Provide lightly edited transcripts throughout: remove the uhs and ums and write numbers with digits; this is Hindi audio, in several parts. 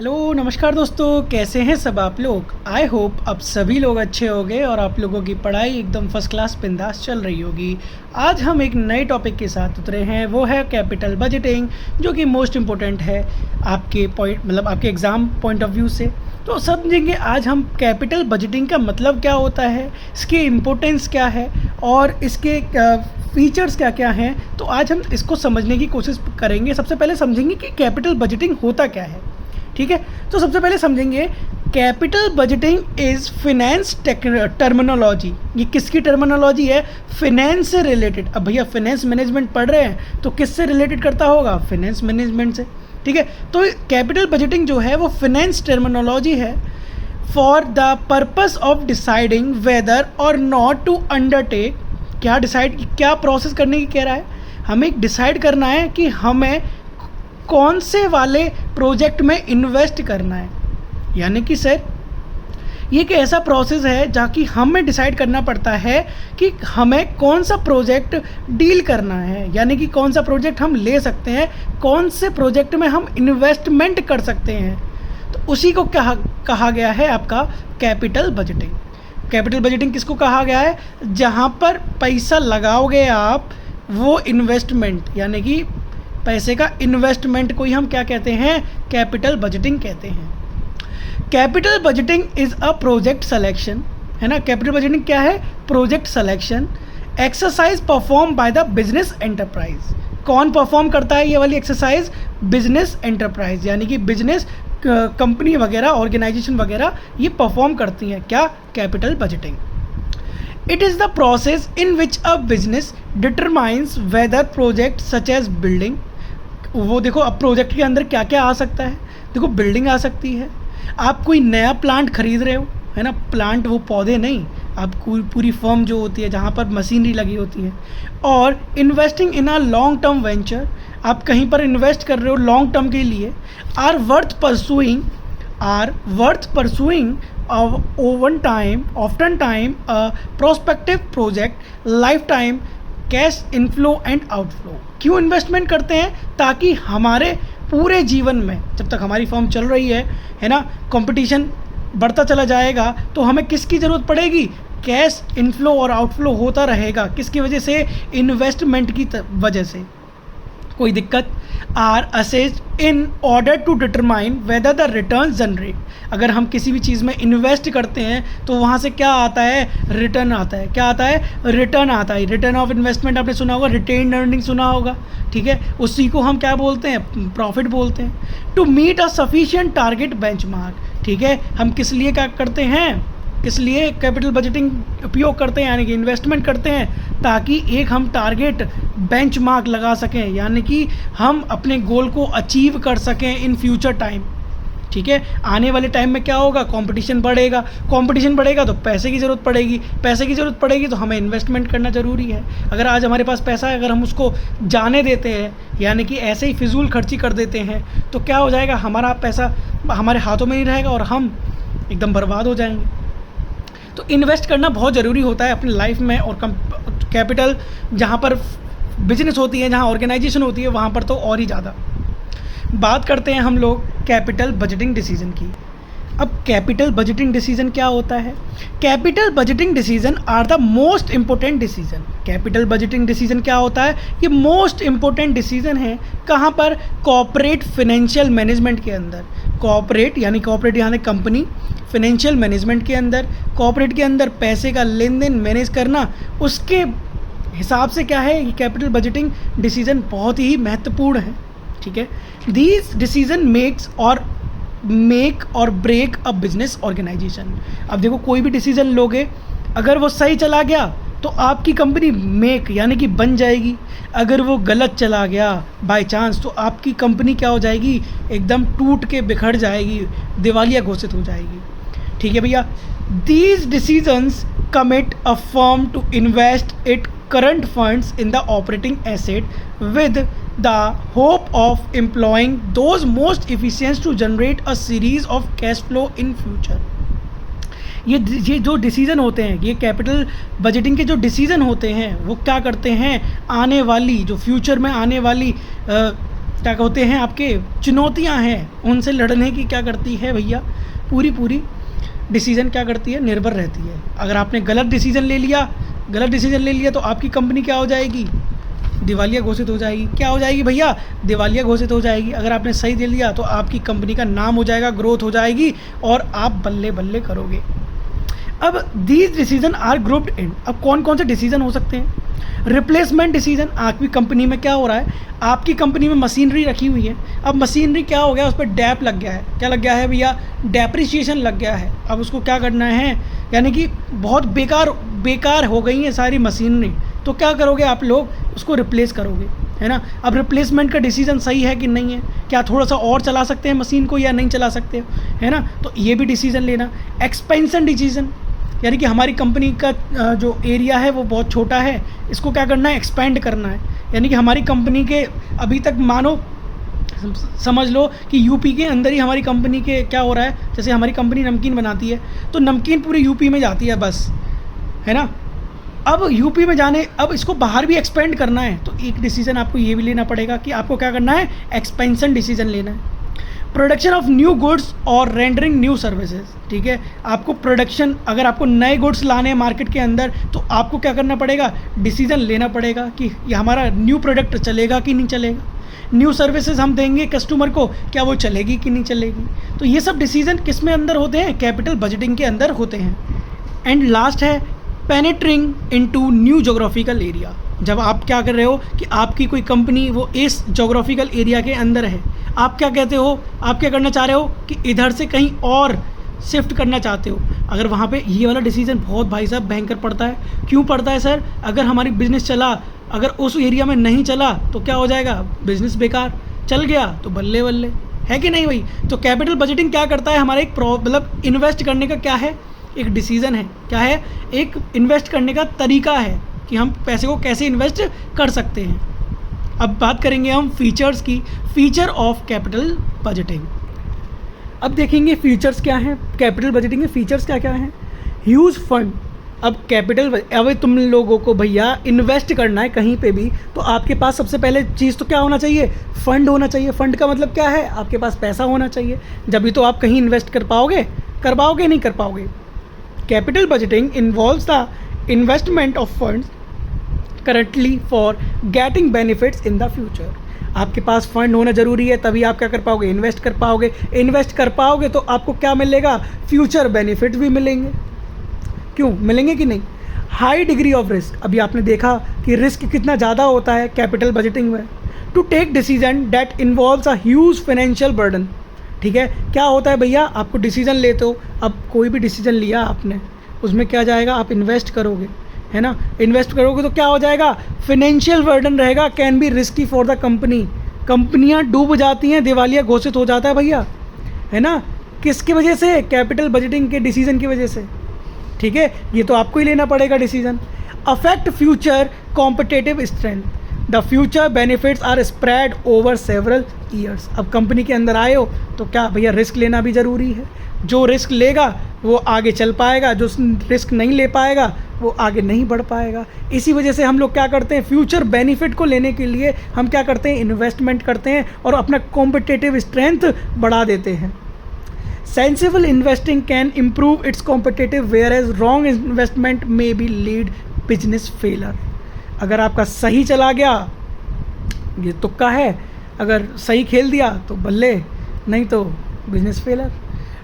हेलो नमस्कार दोस्तों, कैसे हैं सब आप लोग। आई होप आप सभी लोग अच्छे होंगे और आप लोगों की पढ़ाई एकदम फर्स्ट क्लास बिंदास चल रही होगी। आज हम एक नए टॉपिक के साथ उतरे हैं, वो है कैपिटल बजटिंग, जो कि मोस्ट इम्पोर्टेंट है आपके आपके एग्ज़ाम पॉइंट ऑफ व्यू से। तो समझेंगे आज हम कैपिटल बजटिंग का मतलब क्या होता है, इसकी इम्पोर्टेंस क्या है और इसके फीचर्स क्या क्या हैं। तो आज हम इसको समझने की कोशिश करेंगे। सबसे पहले समझेंगे कि कैपिटल बजटिंग होता क्या है, ठीक है। तो सबसे पहले समझेंगे capital budgeting is finance terminology. ये किसकी टर्मिनोलॉजी है? फिनेंस से रिलेटेड। अब भैया फिनेंस मैनेजमेंट पढ़ रहे हैं तो किससे रिलेटेड करता होगा? फिनेंस मैनेजमेंट से, ठीक है। तो कैपिटल बजटिंग जो है वो फिनेंस टर्मिनोलॉजी है for the purpose of deciding whether और नॉट टू अंडरटेक। क्या प्रोसेस करने की कह रहा है? हमें डिसाइड करना है कि हमें कौन से वाले प्रोजेक्ट में इन्वेस्ट करना है। यानी कि सर ये एक ऐसा प्रोसेस है जहाँ कि हमें डिसाइड करना पड़ता है कि हमें कौन सा प्रोजेक्ट डील करना है, यानी कि कौन सा प्रोजेक्ट हम ले सकते हैं, कौन से प्रोजेक्ट में हम इन्वेस्टमेंट कर सकते हैं। तो उसी को कहा गया है आपका कैपिटल बजटिंग। कैपिटल बजटिंग किसको कहा गया है? जहाँ पर पैसा लगाओगे आप, वो इन्वेस्टमेंट, यानी कि पैसे का इन्वेस्टमेंट को ही हम क्या कहते हैं? कैपिटल बजटिंग कहते हैं। Capital budgeting is a project selection, है ना। कैपिटल बजटिंग क्या है? Project selection exercise perform by the business enterprise. कौन परफॉर्म करता है ये वाली एक्सरसाइज? बिजनेस एंटरप्राइज, यानी कि बिजनेस कंपनी वगैरह, ऑर्गेनाइजेशन वगैरह ये परफॉर्म करती हैं। क्या? Capital budgeting. It is the process in which a business determines whether project such as building, वो देखो अब प्रोजेक्ट के अंदर क्या क्या आ सकता है। देखो बिल्डिंग आ सकती है, आप कोई नया प्लांट खरीद रहे हो, है ना। प्लांट वो पौधे नहीं, आप पूरी फर्म जो होती है जहाँ पर मशीनरी लगी होती है। और investing in a long term venture, आप कहीं पर इन्वेस्ट कर रहे हो लॉन्ग टर्म के लिए। Are worth pursuing often time a prospective project lifetime cash inflow and outflow। क्यों इन्वेस्टमेंट करते हैं? ताकि हमारे पूरे जीवन में, जब तक हमारी फर्म चल रही है ना, कंपटीशन बढ़ता चला जाएगा तो हमें किसकी ज़रूरत पड़ेगी? कैश इनफ्लो और आउटफ्लो होता रहेगा। किसकी वजह से? इन्वेस्टमेंट की वजह से। कोई दिक्कत? Are assessed in order to determine whether the return generate. अगर हम किसी भी चीज़ में इन्वेस्ट करते हैं तो वहाँ से क्या आता है? रिटर्न आता है। क्या आता है? रिटर्न आता है। रिटर्न ऑफ इन्वेस्टमेंट आपने सुना होगा, रिटेन्ड अर्निंग सुना होगा, ठीक है। उसी को हम क्या बोलते हैं? प्रॉफिट बोलते हैं। To meet a sufficient target benchmark, ठीक है। हम किस लिए क्या करते हैं? किस लिए कैपिटल बजटिंग उपयोग करते हैं, यानी कि इन्वेस्टमेंट करते हैं, ताकि एक हम टारगेट बेंचमार्क लगा सकें, यानी कि हम अपने गोल को अचीव कर सकें इन फ्यूचर टाइम, ठीक है। आने वाले टाइम में क्या होगा? कंपटीशन बढ़ेगा। कंपटीशन बढ़ेगा तो पैसे की ज़रूरत पड़ेगी। पैसे की ज़रूरत पड़ेगी तो हमें इन्वेस्टमेंट करना ज़रूरी है। अगर आज हमारे पास पैसा है, अगर हम उसको जाने देते हैं, यानी कि ऐसे ही फिजूल खर्ची कर देते हैं, तो क्या हो जाएगा? हमारा पैसा हमारे हाथों में नहीं रहेगा और हम एकदम बर्बाद हो जाएंगे। तो इन्वेस्ट करना बहुत ज़रूरी होता है अपनी लाइफ में। और कैपिटल जहाँ पर बिजनेस होती है, जहाँ ऑर्गेनाइजेशन होती है, वहाँ पर तो और ही ज़्यादा। बात करते हैं हम लोग कैपिटल बजटिंग डिसीजन की। अब कैपिटल बजटिंग डिसीजन क्या होता है? Capital budgeting decision are the most important decision. Capital budgeting decision क्या होता है? ये मोस्ट इम्पोर्टेंट डिसीजन है। कहाँ पर? कॉर्पोरेट फाइनेंशियल मैनेजमेंट के अंदर। कॉर्पोरेट यानी कॉर्पोरेट यानी कंपनी, फाइनेंशियल मैनेजमेंट के अंदर, कॉर्पोरेट के अंदर पैसे का लेन देन मैनेज करना, उसके हिसाब से क्या है, ये कैपिटल बजटिंग डिसीजन बहुत ही महत्वपूर्ण है, ठीक है। दीज डिसीजन मेक और ब्रेक अ बिजनेस ऑर्गेनाइजेशन। अब देखो कोई भी डिसीजन लोगे, अगर वो सही चला गया तो आपकी कंपनी मेक यानी कि बन जाएगी। अगर वो गलत चला गया बाय चांस तो आपकी कंपनी क्या हो जाएगी? एकदम टूट के बिखर जाएगी, दिवालिया घोषित हो जाएगी, ठीक है भैया। These decisions commit a firm to invest it current funds in the operating asset with the hope of employing those most efficient to generate a series of cash flow in future। ये जो डिसीज़न होते हैं, ये कैपिटल बजटिंग के जो डिसीज़न होते हैं, वो क्या करते हैं? आने वाली जो फ्यूचर में आने वाली क्या होते हैं आपके चुनौतियां हैं, उनसे लड़ने की क्या करती है भैया पूरी डिसीज़न क्या करती है, निर्भर रहती है। अगर आपने गलत डिसीज़न ले लिया तो आपकी कंपनी क्या हो जाएगी, दिवालिया घोषित हो जाएगी। क्या हो जाएगी भैया, दिवालिया घोषित हो जाएगी। अगर आपने सही दे लिया तो आपकी कंपनी का नाम हो जाएगा, ग्रोथ हो जाएगी और आप बल्ले बल्ले करोगे। अब these decision are grouped in, अब कौन कौन से डिसीजन हो सकते हैं। रिप्लेसमेंट डिसीजन, आपकी कंपनी में क्या हो रहा है, आपकी कंपनी में मशीनरी रखी हुई है, अब मशीनरी क्या हो गया, उस पर डैप लग गया है। क्या लग गया है भैया, डेप्रिसिएशन लग गया है। अब उसको क्या करना है, यानी कि बहुत बेकार हो गई है सारी मशीनरी, तो क्या करोगे आप लोग, उसको रिप्लेस करोगे, है ना। अब रिप्लेसमेंट का डिसीजन सही है कि नहीं है, क्या थोड़ा सा और चला सकते हैं मशीन को या नहीं चला सकते हो, है ना, तो ये भी डिसीजन लेना। एक्सपेंशन डिसीजन, यानी कि हमारी कंपनी का जो एरिया है वो बहुत छोटा है, इसको क्या करना है, एक्सपेंड करना है। यानी कि हमारी कंपनी के अभी तक मानो समझ लो कि यूपी के अंदर ही हमारी कंपनी के क्या हो रहा है, जैसे हमारी कंपनी नमकीन बनाती है तो नमकीन पूरे यूपी में जाती है बस, है ना। अब यूपी में जाने, अब इसको बाहर भी एक्सपेंड करना है तो एक डिसीजन आपको ये भी लेना पड़ेगा कि आपको क्या करना है, एक्सपेंशन डिसीजन लेना है। प्रोडक्शन ऑफ न्यू गुड्स और रेंडरिंग न्यू सर्विसेज, ठीक है, आपको प्रोडक्शन, अगर आपको नए गुड्स लाने हैं मार्केट के अंदर तो आपको क्या करना पड़ेगा, डिसीजन लेना पड़ेगा कि ये हमारा न्यू प्रोडक्ट चलेगा कि नहीं चलेगा, न्यू सर्विसेज हम देंगे कस्टमर को, क्या वो चलेगी कि नहीं चलेगी। तो ये सब डिसीजन किस में अंदर होते हैं, कैपिटल बजटिंग के अंदर होते हैं। एंड लास्ट है पेनेट्रिंग इनटू न्यू जोग्राफिकल एरिया, जब आप क्या कर रहे हो कि आपकी कोई कंपनी वो इस जोग्राफिकल एरिया के अंदर है, आप क्या कहते हो, आप क्या करना चाह रहे हो कि इधर से कहीं और शिफ्ट करना चाहते हो। अगर वहाँ पे ये वाला डिसीजन बहुत भाई साहब भयंकर पड़ता है। क्यों पड़ता है सर, अगर हमारी बिजनेस चला, अगर उस एरिया में नहीं चला तो क्या हो जाएगा, बिजनेस बेकार, चल गया तो बल्ले बल्ले, है कि नहीं भाई। तो कैपिटल बजटिंग क्या करता है, हमारा एक मतलब इन्वेस्ट करने का क्या है, एक डिसीजन है, क्या है, एक इन्वेस्ट करने का तरीका है कि हम पैसे को कैसे इन्वेस्ट कर सकते हैं। अब बात करेंगे हम फीचर्स की, फीचर ऑफ कैपिटल बजटिंग। अब देखेंगे फीचर्स क्या हैं, कैपिटल बजटिंग में फीचर्स क्या क्या हैं। ह्यूज फंड, अब कैपिटल, अब तुम लोगों को भैया इन्वेस्ट करना है कहीं पे भी तो आपके पास सबसे पहले चीज़ तो क्या होना चाहिए, फंड होना चाहिए। फंड का मतलब क्या है, आपके पास पैसा होना चाहिए, जब भी तो आप कहीं इन्वेस्ट कर पाओगे नहीं कर पाओगे। Capital budgeting involves the investment of funds currently for getting benefits in the future. आपके पास फंड होना जरूरी है, तभी आप क्या कर पाओगे, इन्वेस्ट कर पाओगे। इन्वेस्ट कर पाओगे तो आपको क्या मिलेगा, फ्यूचर बेनिफिट भी मिलेंगे। क्यों मिलेंगे कि नहीं। हाई डिग्री ऑफ रिस्क, अभी आपने देखा कि रिस्क कितना ज़्यादा होता है कैपिटल बजटिंग में। To take decision that involves a huge financial burden, ठीक है, क्या होता है भैया, आपको डिसीजन लेते हो, अब कोई भी डिसीजन लिया आपने, उसमें क्या जाएगा, आप इन्वेस्ट करोगे, है ना, इन्वेस्ट करोगे तो क्या हो जाएगा, फाइनेंशियल बर्डन रहेगा, can be risky for the company. कंपनियां डूब जाती हैं, दिवालिया घोषित हो जाता है भैया, है ना, किसकी वजह से, कैपिटल बजटिंग के डिसीजन की वजह से, ठीक है, ये तो आपको ही लेना पड़ेगा decision. Affect future competitive strength, the future benefits are spread over several years. अब कंपनी के अंदर आए हो तो क्या भैया रिस्क लेना भी ज़रूरी है, जो रिस्क लेगा वो आगे चल पाएगा, जो रिस्क नहीं ले पाएगा वो आगे नहीं बढ़ पाएगा। इसी वजह से हम लोग क्या करते हैं, फ्यूचर बेनिफिट को लेने के लिए हम क्या करते हैं, इन्वेस्टमेंट करते हैं और अपना कॉम्पिटिटिव स्ट्रेंथ बढ़ा देते हैं। Sensible investing can improve its competitive whereas wrong investment may be lead business failure. अगर आपका सही चला गया, ये तुक्का है, अगर सही खेल दिया तो बल्ले, नहीं तो बिजनेस फेलर।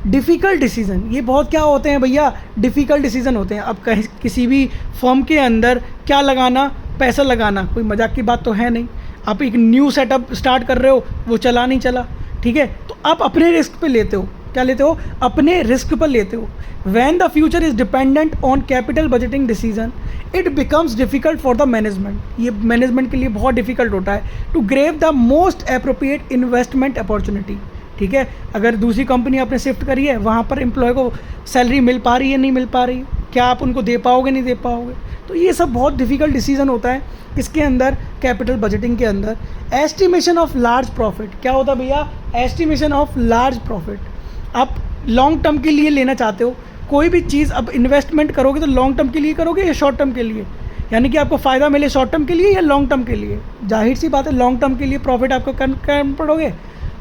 डिफ़िकल्ट डिसीज़न, ये बहुत क्या होते हैं भैया, डिफ़िकल्ट डिसीज़न होते हैं। अब कहीं किसी भी फर्म के अंदर क्या लगाना, पैसा लगाना कोई मजाक की बात तो है नहीं। आप एक न्यू सेटअप स्टार्ट कर रहे हो, वो चला नहीं चला, ठीक है, तो आप अपने रिस्क पे लेते हो, क्या लेते हो, अपने रिस्क पर लेते हो। When the future is dependent on capital budgeting decision it becomes difficult for the management, ये मैनेजमेंट के लिए बहुत डिफिकल्ट होता है to grab the most appropriate investment opportunity, ठीक है। अगर दूसरी कंपनी आपने शिफ्ट करी है, वहाँ पर एम्प्लॉय को सैलरी मिल पा रही है, नहीं मिल पा रही, क्या आप उनको दे पाओगे, नहीं दे पाओगे, तो ये सब बहुत डिफिकल्ट डिसीजन होता है इसके अंदर, कैपिटल बजटिंग के अंदर। एस्टिमेशन ऑफ लार्ज प्रॉफिट, क्या होता है भैया, एस्टिमेशन ऑफ लार्ज प्रॉफिट। आप लॉन्ग टर्म के लिए लेना चाहते हो कोई भी चीज़, अब इन्वेस्टमेंट करोगे तो लॉन्ग टर्म के लिए करोगे या शॉर्ट टर्म के लिए, यानी कि आपको फ़ायदा मिले शॉर्ट टर्म के लिए या लॉन्ग टर्म के लिए। जाहिर सी बात है लॉन्ग टर्म के लिए प्रॉफिट आपको करना पड़ोगे,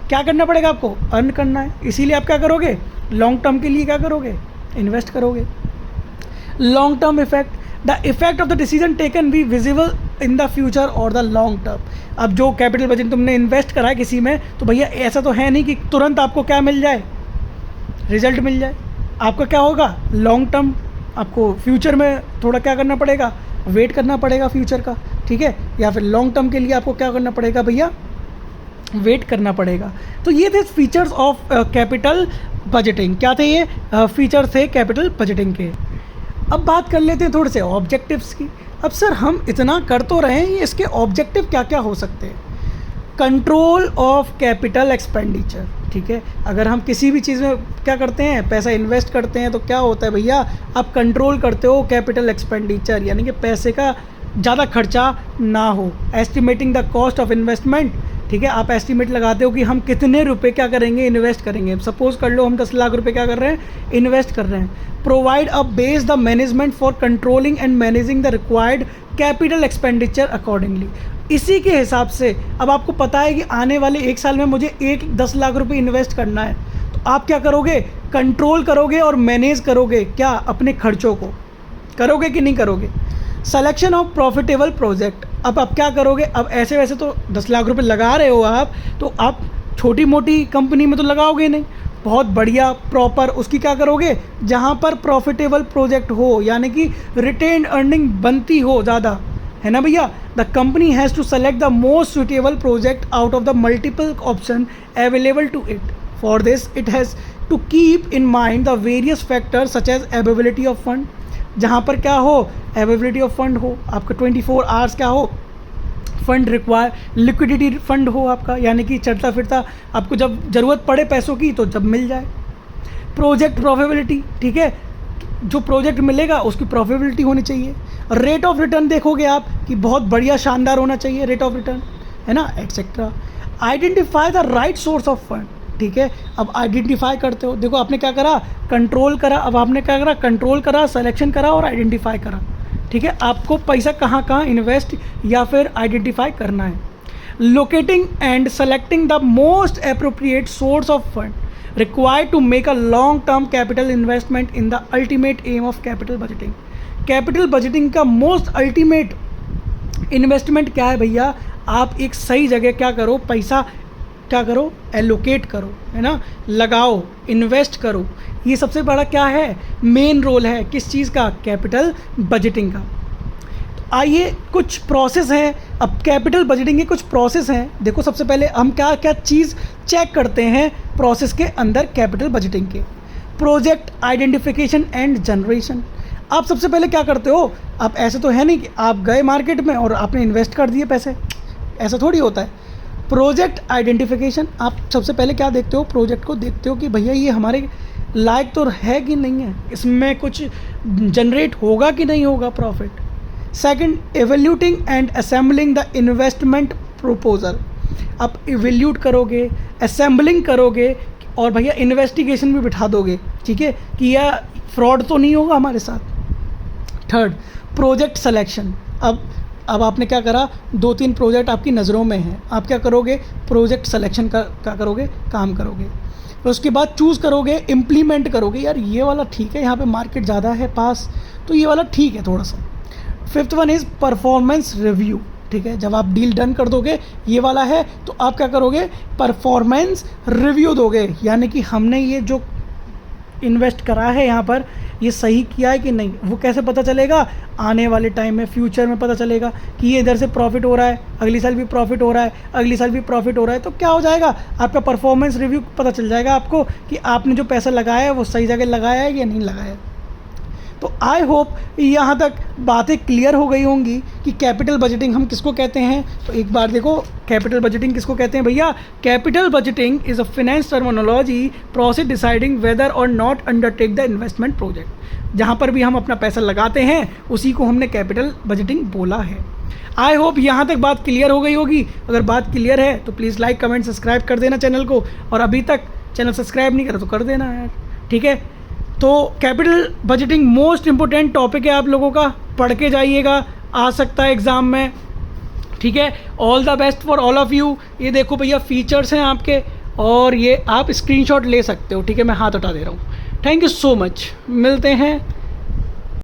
क्या करना पड़ेगा आपको, अर्न करना है। इसीलिए आप क्या करोगे, लॉन्ग टर्म के लिए क्या करोगे, इन्वेस्ट करोगे। Long term effect, the effect of the decision taken be visible in the future और द लॉन्ग टर्म। अब जो कैपिटल बजट तुमने इन्वेस्ट करा है किसी में, तो भैया ऐसा तो है नहीं कि तुरंत आपको क्या मिल जाए, रिजल्ट मिल जाए। आपका क्या होगा, लॉन्ग टर्म आपको फ्यूचर में थोड़ा क्या करना पड़ेगा, वेट करना पड़ेगा फ्यूचर का, ठीक है। या फिर लॉन्ग टर्म के लिए आपको क्या करना पड़ेगा भैया, वेट करना पड़ेगा। तो ये थे फीचर्स ऑफ कैपिटल बजटिंग। क्या थे ये फीचर थे कैपिटल बजटिंग के। अब बात कर लेते हैं थोड़े से ऑब्जेक्टिव्स की। अब सर हम इतना कर तो रहे हैं, इसके ऑब्जेक्टिव क्या क्या हो सकते हैं। कंट्रोल ऑफ कैपिटल एक्सपेंडिचर, ठीक है। अगर हम किसी भी चीज़ में क्या करते हैं, पैसा इन्वेस्ट करते हैं, तो क्या होता है भैया, आप कंट्रोल करते हो कैपिटल एक्सपेंडिचर, यानी कि पैसे का ज़्यादा खर्चा ना हो। Estimating the cost of investment, ठीक है। आप एस्टिमेट लगाते हो कि हम कितने रुपए क्या करेंगे, इन्वेस्ट करेंगे। सपोज कर लो हम 10 लाख रुपए क्या कर रहे हैं, इन्वेस्ट कर रहे हैं। Provide a base the management for controlling and managing the required capital expenditure accordingly. इसी के हिसाब से अब आपको पता है कि आने वाले 1 साल में मुझे 10 लाख रुपए इन्वेस्ट करना है, तो आप क्या करोगे, कंट्रोल करोगे और मैनेज करोगे क्या, अपने खर्चों को करोगे कि नहीं करोगे। सिलेक्शन ऑफ प्रॉफिटेबल प्रोजेक्ट, अब आप क्या करोगे, अब ऐसे वैसे तो 10 लाख रुपए लगा रहे हो आप, तो आप छोटी मोटी कंपनी में तो लगाओगे नहीं, बहुत बढ़िया प्रॉपर उसकी क्या करोगे, जहाँ पर प्रॉफिटेबल प्रोजेक्ट हो, यानी कि रिटेन अर्निंग बनती हो ज़्यादा, है ना भैया। The company has to select the most suitable project out of the multiple option available to it. For this it has to keep in mind the various factors such as availability of fund, जहाँ पर क्या हो, अवेलेबिलिटी ऑफ फंड हो, आपका 24 आवर्स क्या हो, फंड रिक्वायर, लिक्विडिटी फंड हो आपका, यानी कि चलता फिरता आपको जब ज़रूरत पड़े पैसों की तो जब मिल जाए। प्रोजेक्ट प्रॉफिटेबिलिटी, ठीक है, जो प्रोजेक्ट मिलेगा उसकी प्रॉफिटेबिलिटी होनी चाहिए। रेट ऑफ रिटर्न देखोगे आप कि बहुत बढ़िया शानदार होना चाहिए रेट ऑफ रिटर्न, है ना, etcetera. Identify the right source of fund, ठीक है। अब आइडेंटिफाई करते हो, देखो आपने क्या करा, कंट्रोल करा, अब आपने क्या करा, कंट्रोल करा, सिलेक्शन करा और आइडेंटिफाई करा, ठीक है। आपको पैसा कहाँ कहाँ इन्वेस्ट या फिर आइडेंटिफाई करना है। Locating and selecting the most appropriate source of fund required to make a long term capital investment in the ultimate aim of capital budgeting. Capital budgeting का मोस्ट अल्टीमेट इन्वेस्टमेंट क्या है भैया, आप एक सही जगह क्या करो, पैसा क्या करो, एलोकेट करो, है ना, लगाओ, इन्वेस्ट करो। ये सबसे बड़ा क्या है, मेन रोल है किस चीज़ का, कैपिटल बजटिंग का। तो आइए कुछ प्रोसेस हैं, अब कैपिटल बजटिंग के कुछ प्रोसेस हैं। देखो सबसे पहले हम क्या क्या चीज़ चेक करते हैं प्रोसेस के अंदर कैपिटल बजटिंग के। Project identification and generation. आप सबसे पहले क्या करते हो, आप ऐसे तो है नहीं कि आप गए मार्केट में और आपने इन्वेस्ट कर दिए पैसे, ऐसा थोड़ी होता है। प्रोजेक्ट आइडेंटिफिकेशन, आप सबसे पहले क्या देखते हो, प्रोजेक्ट को देखते हो कि भैया ये हमारे लायक तो है कि नहीं है, इसमें कुछ जनरेट होगा कि नहीं होगा profit. Second, evaluating and assembling the investment proposal. आप एवेल्यूट करोगे, असेंबलिंग करोगे और भैया इन्वेस्टिगेशन भी बिठा दोगे, ठीक है, कि यह फ्रॉड तो नहीं होगा हमारे साथ। Third, project selection. अब आपने क्या करा, 2-3 प्रोजेक्ट आपकी नज़रों में हैं, आप क्या करोगे, प्रोजेक्ट सिलेक्शन का क्या करोगे, काम करोगे। तो उसके बाद चूज़ करोगे, इम्प्लीमेंट करोगे, यार ये वाला ठीक है, यहाँ पे मार्केट ज़्यादा है पास, तो ये वाला ठीक है थोड़ा सा। Fifth one is performance review, ठीक है। जब आप डील डन कर दोगे, ये वाला है, तो आप क्या करोगे, परफॉर्मेंस रिव्यू दोगे, यानी कि हमने ये जो इन्वेस्ट करा है यहाँ पर ये सही किया है कि नहीं। वो कैसे पता चलेगा, आने वाले टाइम में, फ्यूचर में पता चलेगा कि ये इधर से प्रॉफिट हो रहा है, अगली साल भी प्रॉफिट हो रहा है, अगली साल भी प्रॉफिट हो रहा है, तो क्या हो जाएगा, आपका परफॉर्मेंस रिव्यू पता चल जाएगा आपको कि आपने जो पैसा लगाया है वो सही जगह लगाया है या नहीं लगाया है। तो आई होप यहाँ तक बातें क्लियर हो गई होंगी कि कैपिटल बजटिंग हम किसको कहते हैं। तो एक बार देखो, कैपिटल बजटिंग किसको कहते हैं भैया, capital budgeting is a finance terminology process deciding whether और not undertake the investment project. जहाँ पर भी हम अपना पैसा लगाते हैं उसी को हमने कैपिटल बजटिंग बोला है। आई होप यहाँ तक बात क्लियर हो गई होगी। अगर बात क्लियर है तो प्लीज़ लाइक कमेंट सब्सक्राइब कर देना चैनल को, और अभी तक चैनल सब्सक्राइब नहीं करा तो कर देना यार, ठीक है। तो capital budgeting most important topic है आप लोगों का, पढ़ के जाइएगा, आ सकता है एग्ज़ाम में, ठीक है। All the best for all of you. ये देखो भैया फीचर्स हैं आपके, और ये आप स्क्रीनशॉट ले सकते हो, ठीक है। मैं हाथ हटा दे रहा हूँ। थैंक यू सो मच, मिलते हैं